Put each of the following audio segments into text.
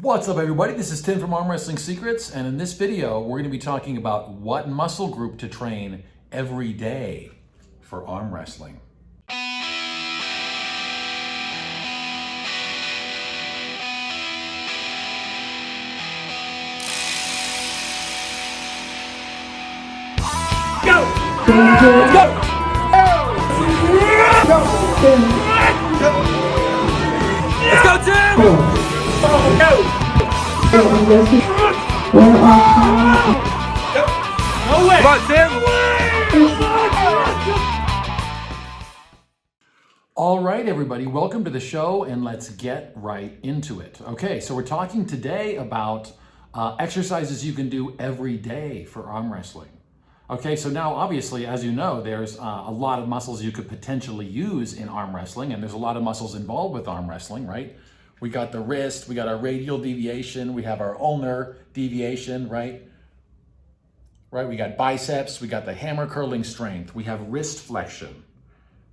What's up, everybody? This is Tim from Arm Wrestling Secrets, and in this video, we're going to be talking about what muscle group to train every day for arm wrestling. Go! Go! Let's go, Tim! Go! No way! Come on, Tim! All right, everybody, welcome to the show, and let's get right into it. Okay, so we're talking today about exercises you can do every day for arm wrestling. Okay, so now obviously, as you know, there's a lot of muscles you could potentially use in arm wrestling, and there's a lot of muscles involved with arm wrestling, right? We got the wrist, we got our radial deviation, we have our ulnar deviation, right? Right, we got biceps, we got the hammer curling strength, we have wrist flexion,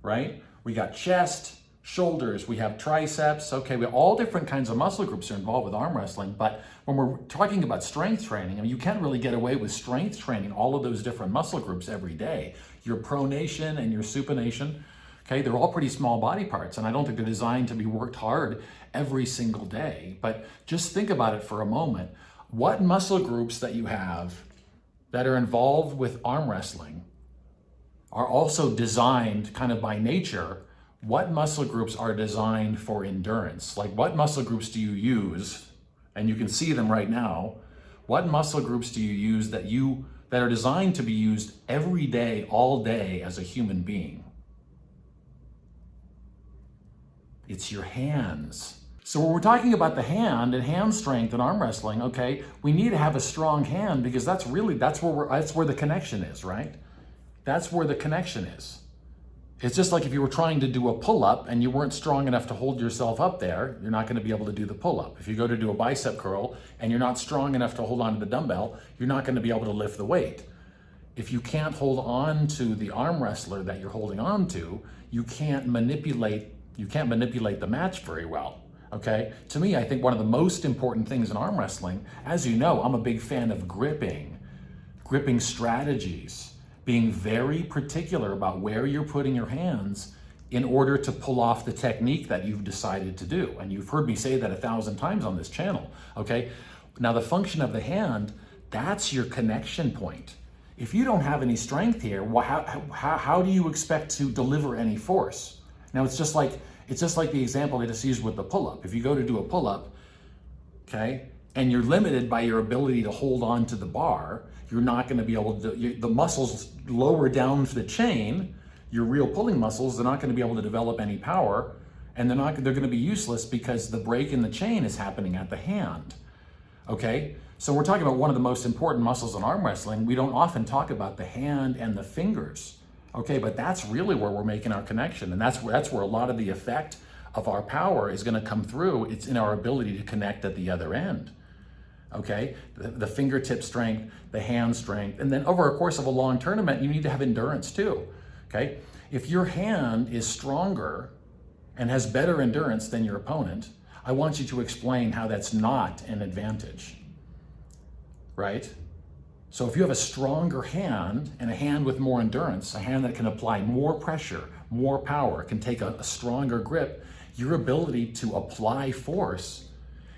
right? We got chest, shoulders, we have triceps. Okay, we have all different kinds of muscle groups are involved with arm wrestling, but when we're talking about strength training, I mean, you can't really get away with strength training all of those different muscle groups every day. Your pronation and your supination, okay, they're all pretty small body parts, and I don't think they're designed to be worked hard every single day. But just think about it for a moment. What muscle groups that you have that are involved with arm wrestling are also designed kind of by nature? What muscle groups are designed for endurance? Like, what muscle groups do you use? And you can see them right now. What muscle groups do you use that are designed to be used every day, all day as a human being? It's your hands. So when we're talking about the hand and hand strength in arm wrestling, okay, we need to have a strong hand, because that's where the connection is, right? That's where the connection is. It's just like if you were trying to do a pull-up and you weren't strong enough to hold yourself up there, you're not going to be able to do the pull-up. If you go to do a bicep curl and you're not strong enough to hold on to the dumbbell, you're not going to be able to lift the weight. If you can't hold on to the arm wrestler that you're holding on to, you can't manipulate the match very well. Okay? To me, I think one of the most important things in arm wrestling, as you know, I'm a big fan of gripping strategies, being very particular about where you're putting your hands in order to pull off the technique that you've decided to do. And you've heard me say that 1,000 times on this channel, okay? Now, the function of the hand, that's your connection point. If you don't have any strength here, how do you expect to deliver any force? Now, it's just like the example I just used with the pull-up. If you go to do a pull-up, okay, and you're limited by your ability to hold on to the bar, you're not going to be able to, the muscles lower down the chain, your real pulling muscles, they're not going to be able to develop any power, and they're going to be useless because the break in the chain is happening at the hand. Okay? So we're talking about one of the most important muscles in arm wrestling. We don't often talk about the hand and the fingers. Okay, but that's really where we're making our connection, and that's where a lot of the effect of our power is going to come through. It's in our ability to connect at the other end. Okay, the fingertip strength, the hand strength, and then over a course of a long tournament, you need to have endurance too. Okay, if your hand is stronger and has better endurance than your opponent, I want you to explain how that's not an advantage, right? So if you have a stronger hand and a hand with more endurance, a hand that can apply more pressure, more power, can take a stronger grip, your ability to apply force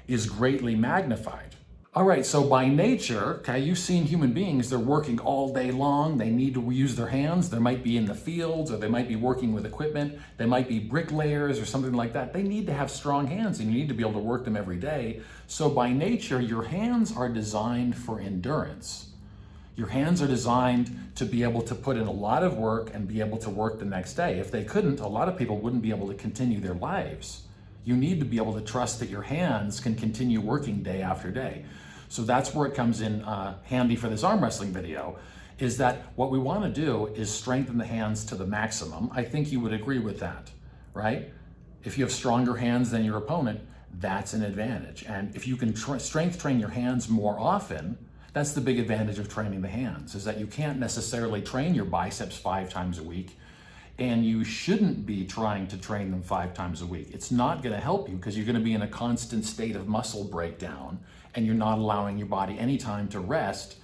is greatly magnified. All right, so by nature, okay, you've seen human beings, they're working all day long, they need to use their hands, they might be in the fields, or they might be working with equipment, they might be bricklayers or something like that. They need to have strong hands, and you need to be able to work them every day. So by nature, your hands are designed for endurance. Your hands are designed to be able to put in a lot of work and be able to work the next day. If they couldn't, a lot of people wouldn't be able to continue their lives. You need to be able to trust that your hands can continue working day after day. So that's where it comes in handy for this arm wrestling video, is that what we want to do is strengthen the hands to the maximum. I think you would agree with that, right? If you have stronger hands than your opponent, that's an advantage. And if you can strength train your hands more often, that's the big advantage of training the hands, is that you can't necessarily train your biceps 5 times a week. And you shouldn't be trying to train them 5 times a week. It's not going to help you because you're going to be in a constant state of muscle breakdown and you're not allowing your body any time to rest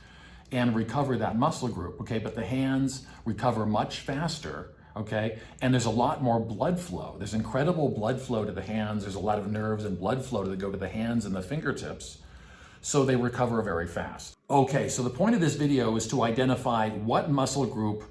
and recover that muscle group, okay? But the hands recover much faster, okay? And there's a lot more blood flow. There's incredible blood flow to the hands. There's a lot of nerves and blood flow that go to the hands and the fingertips, so they recover very fast. Okay, so the point of this video is to identify what muscle group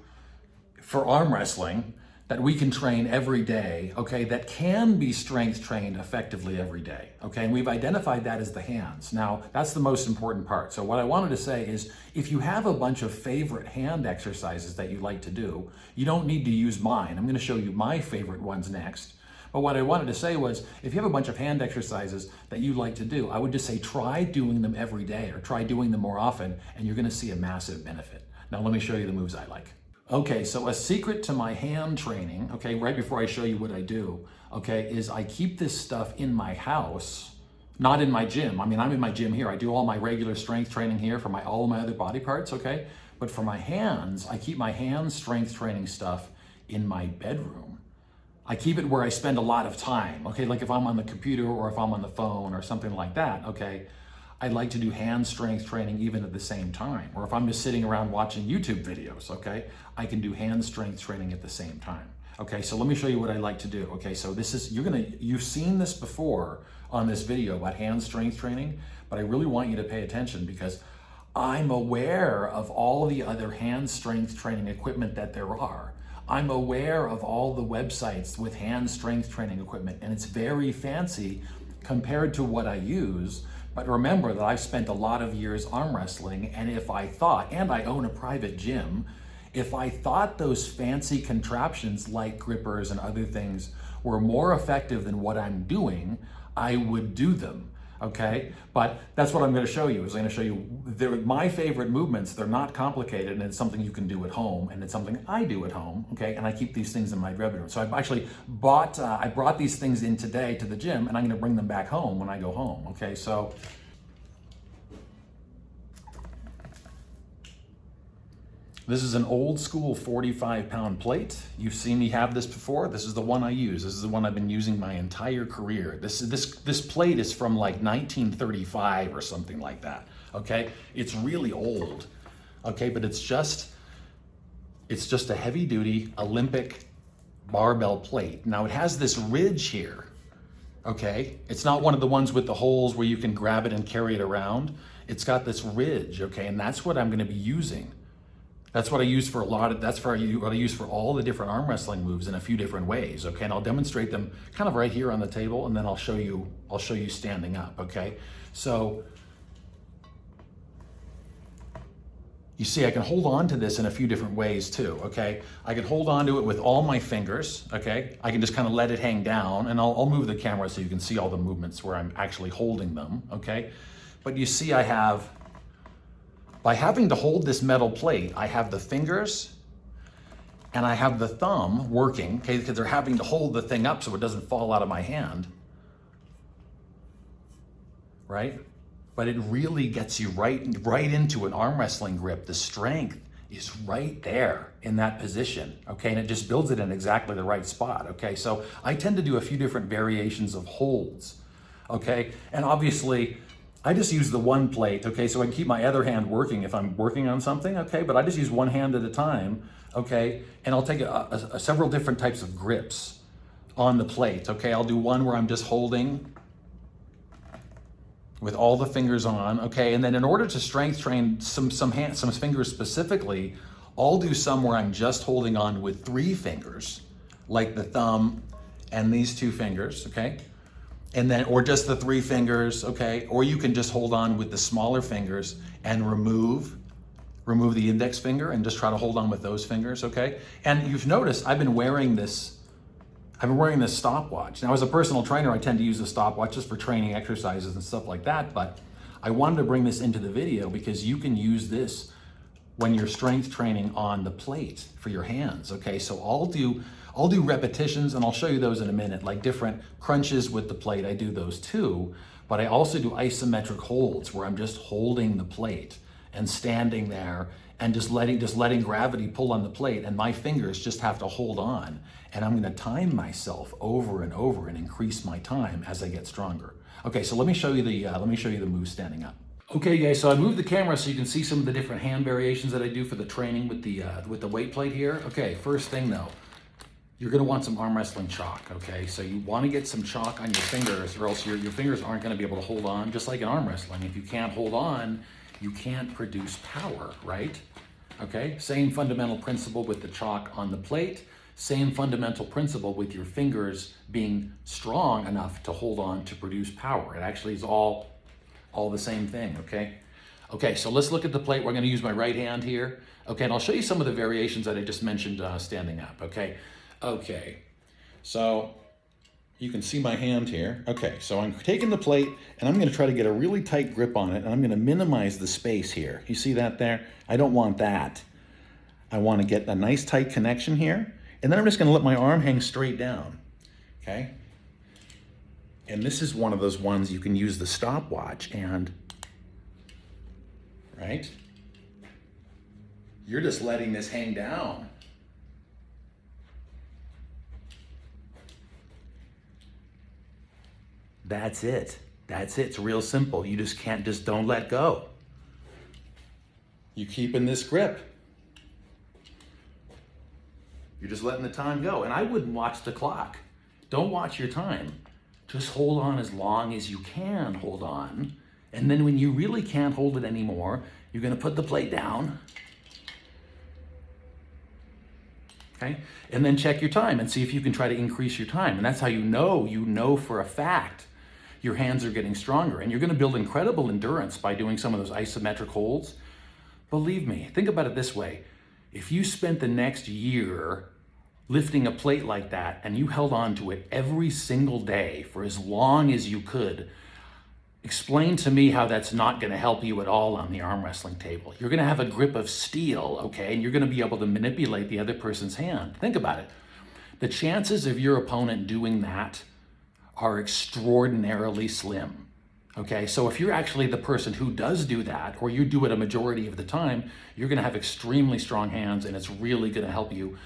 for arm wrestling that we can train every day, okay, that can be strength trained effectively every day, okay? And we've identified that as the hands. Now, that's the most important part. So what I wanted to say is, if you have a bunch of favorite hand exercises that you like to do, you don't need to use mine. I'm gonna show you my favorite ones next. But what I wanted to say was, if you have a bunch of hand exercises that you like to do, I would just say try doing them every day or try doing them more often, and you're gonna see a massive benefit. Now let me show you the moves I like. Okay, so a secret to my hand training, okay, right before I show you what I do, okay, is I keep this stuff in my house, not in my gym. I mean, I'm in my gym here. I do all my regular strength training here for all my other body parts, okay? But for my hands, I keep my hand strength training stuff in my bedroom. I keep it where I spend a lot of time, okay? Like if I'm on the computer or if I'm on the phone or something like that, okay? I like to do hand strength training even at the same time. Or if I'm just sitting around watching YouTube videos, okay, I can do hand strength training at the same time. Okay, so let me show you what I like to do. Okay, so this is, you've seen this before on this video about hand strength training, but I really want you to pay attention because I'm aware of all the other hand strength training equipment that there are. I'm aware of all the websites with hand strength training equipment, and it's very fancy compared to what I use. But remember that I've spent a lot of years arm wrestling, and if I thought, and I own a private gym, if I thought those fancy contraptions like grippers and other things were more effective than what I'm doing, I would do them, okay? But that's what I'm gonna show you, is I'm gonna show you my favorite movements. They're not complicated, and it's something you can do at home, and it's something I do at home, okay? And I keep these things in my bedroom. So I've actually I brought these things in today to the gym, and I'm gonna bring them back home when I go home, okay? So this is an old school 45-pound plate. You've seen me have this before. This is the one I use. This is the one I've been using my entire career. This plate is from like 1935 or something like that, okay? It's really old, okay? But it's just a heavy duty Olympic barbell plate. Now it has this ridge here, okay? It's not one of the ones with the holes where you can grab it and carry it around. It's got this ridge, okay? And that's what I'm gonna be using. That's what I use for what I use for all the different arm wrestling moves in a few different ways, okay? And I'll demonstrate them kind of right here on the table, and then I'll show you standing up, okay? So you see, I can hold on to this in a few different ways too, okay? I can hold on to it with all my fingers, okay? I can just kind of let it hang down, and I'll move the camera so you can see all the movements where I'm actually holding them, okay? But you see by having to hold this metal plate, I have the fingers and I have the thumb working, okay, because they're having to hold the thing up so it doesn't fall out of my hand, right? But it really gets you right into an arm wrestling grip. The strength is right there in that position, okay? And it just builds it in exactly the right spot, okay? So I tend to do a few different variations of holds, okay? And obviously, I just use the one plate, okay, so I can keep my other hand working if I'm working on something, okay, but I just use one hand at a time, okay, and I'll take several different types of grips on the plate, okay. I'll do one where I'm just holding with all the fingers on, okay, and then in order to strength train some fingers specifically, I'll do some where I'm just holding on with 3 fingers, like the thumb and these 2 fingers, okay. And then, or just the 3 fingers, okay? Or you can just hold on with the smaller fingers and remove the index finger and just try to hold on with those fingers, okay? And you've noticed I've been wearing this stopwatch. Now, as a personal trainer, I tend to use the stopwatch just for training exercises and stuff like that, but I wanted to bring this into the video because you can use this when you're strength training on the plate for your hands, okay? So I'll do repetitions, and I'll show you those in a minute, like different crunches with the plate. I do those too, but I also do isometric holds where I'm just holding the plate and standing there and just letting gravity pull on the plate, and my fingers just have to hold on. And I'm gonna time myself over and over and increase my time as I get stronger. Okay, so let me show you the move standing up. Okay guys, so I moved the camera so you can see some of the different hand variations that I do for the training with the weight plate here. Okay, first thing though, you're gonna want some arm wrestling chalk, okay? So you wanna get some chalk on your fingers, or else your fingers aren't gonna be able to hold on, just like in arm wrestling. If you can't hold on, you can't produce power, right? Okay, same fundamental principle with the chalk on the plate, same fundamental principle with your fingers being strong enough to hold on to produce power. It actually is all the same thing, okay? Okay, so let's look at the plate. We're gonna use my right hand here, okay? And I'll show you some of the variations that I just mentioned standing up, okay? Okay, so you can see my hand here. Okay, so I'm taking the plate and I'm gonna try to get a really tight grip on it, and I'm gonna minimize the space here. You see that there? I don't want that. I wanna get a nice tight connection here, and then I'm just gonna let my arm hang straight down, okay? And this is one of those ones you can use the stopwatch and, right? You're just letting this hang down. That's it. That's it. It's real simple. You just don't let go. You keep in this grip. You're just letting the time go. And I wouldn't watch the clock. Don't watch your time. Just hold on as long as you can hold on. And then when you really can't hold it anymore, you're gonna put the plate down. Okay? And then check your time and see if you can try to increase your time. And that's how you know for a fact your hands are getting stronger. And you're gonna build incredible endurance by doing some of those isometric holds. Believe me, think about it this way. If you spent the next year lifting a plate like that and you held on to it every single day for as long as you could, explain to me how that's not gonna help you at all on the arm wrestling table. You're gonna have a grip of steel, okay? And you're gonna be able to manipulate the other person's hand. Think about it. The chances of your opponent doing that are extraordinarily slim. Okay, so if you're actually the person who does do that, or you do it a majority of the time, you're gonna have extremely strong hands, and it's really gonna help you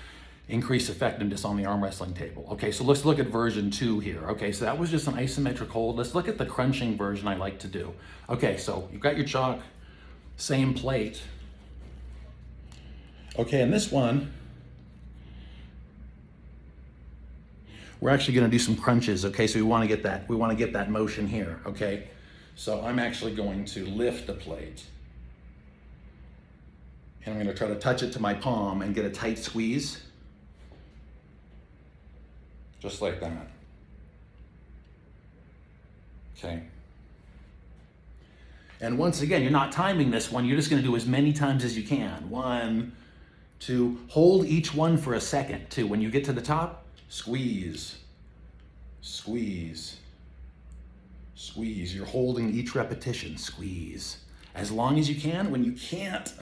increase effectiveness on the arm wrestling table. Okay, so let's look at version 2 here. Okay, so that was just an isometric hold. Let's look at the crunching version I like to do. Okay, so you've got your chalk, same plate. Okay, and this one, we're actually gonna do some crunches. Okay, so we wanna get that motion here, okay? So I'm actually going to lift the plate. And I'm gonna try to touch it to my palm and get a tight squeeze. Just like that. Okay. And once again, you're not timing this one. You're just gonna do as many times as you can. 1, 2, hold each one for a second. 2, when you get to the top, squeeze, squeeze, squeeze. You're holding each repetition, squeeze. As long as you can. When you can't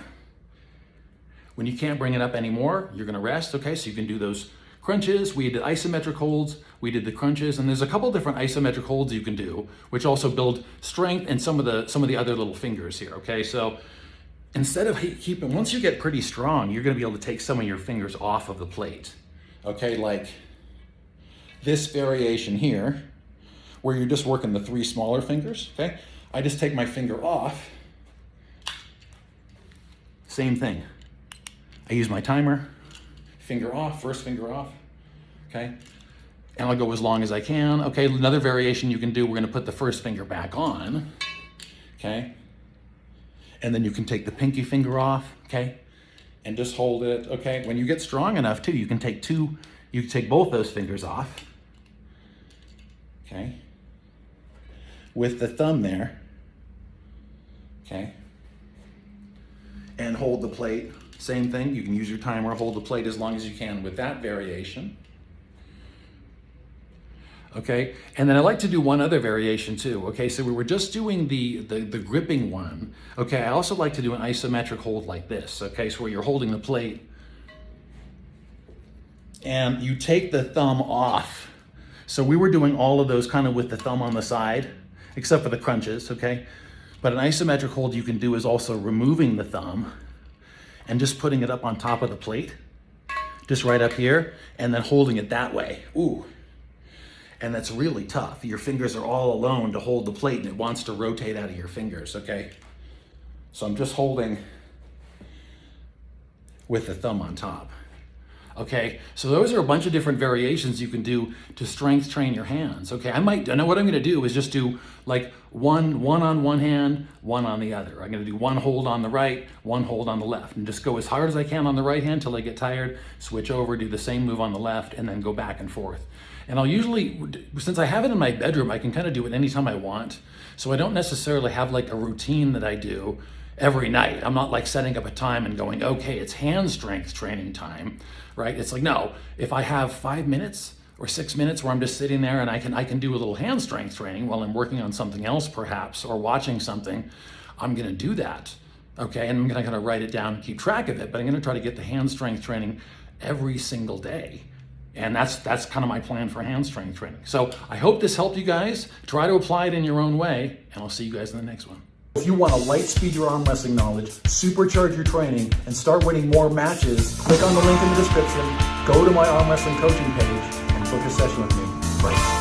bring it up anymore, you're gonna rest, okay? So you can do those crunches. We did isometric holds, we did the crunches, and there's a couple different isometric holds you can do, which also build strength and some of the other little fingers here, okay? So instead of once you get pretty strong, you're gonna be able to take some of your fingers off of the plate, okay? Like this variation here, where you're just working the 3 smaller fingers, okay? I just take my finger off, same thing. I use my timer, finger off, first finger off, okay? And I'll go as long as I can. Okay, another variation you can do, we're gonna put the first finger back on, okay? And then you can take the pinky finger off, okay? And just hold it, okay? When you get strong enough too, you can take both those fingers off, okay? With the thumb there, okay? And hold the plate. Same thing, you can use your timer, hold the plate as long as you can with that variation. Okay, and then I like to do one other variation too. Okay, so we were just doing the gripping one. Okay, I also like to do an isometric hold like this. Okay, so where you're holding the plate and you take the thumb off. So we were doing all of those kind of with the thumb on the side, except for the crunches, okay? But an isometric hold you can do is also removing the thumb. and just putting it up on top of the plate, just right up here, and then holding it that way. Ooh. And that's really tough. Your fingers are all alone to hold the plate and it wants to rotate out of your fingers, okay? So I'm just holding with the thumb on top. Okay, so those are a bunch of different variations you can do to strength train your hands. Okay, I know what I'm gonna do is just do like one on one hand, one on the other. I'm gonna do one hold on the right, one hold on the left, and just go as hard as I can on the right hand till I get tired, switch over, do the same move on the left, and then go back and forth. And I'll usually, since I have it in my bedroom, I can kind of do it anytime I want. So I don't necessarily have like a routine that I do every night. I'm not like setting up a time and going, okay, it's hand strength training time, right? It's like, no, if I have 5 minutes or 6 minutes where I'm just sitting there and I can do a little hand strength training while I'm working on something else perhaps, or watching something, I'm gonna do that, okay? And I'm gonna kind of write it down and keep track of it, but I'm gonna try to get the hand strength training every single day. And that's kind of my plan for hand strength training. So I hope this helped you guys. Try to apply it in your own way, and I'll see you guys in the next one. If you want to light speed your arm wrestling knowledge, supercharge your training, and start winning more matches, click on the link in the description, go to my arm wrestling coaching page, and book a session with me. Bye.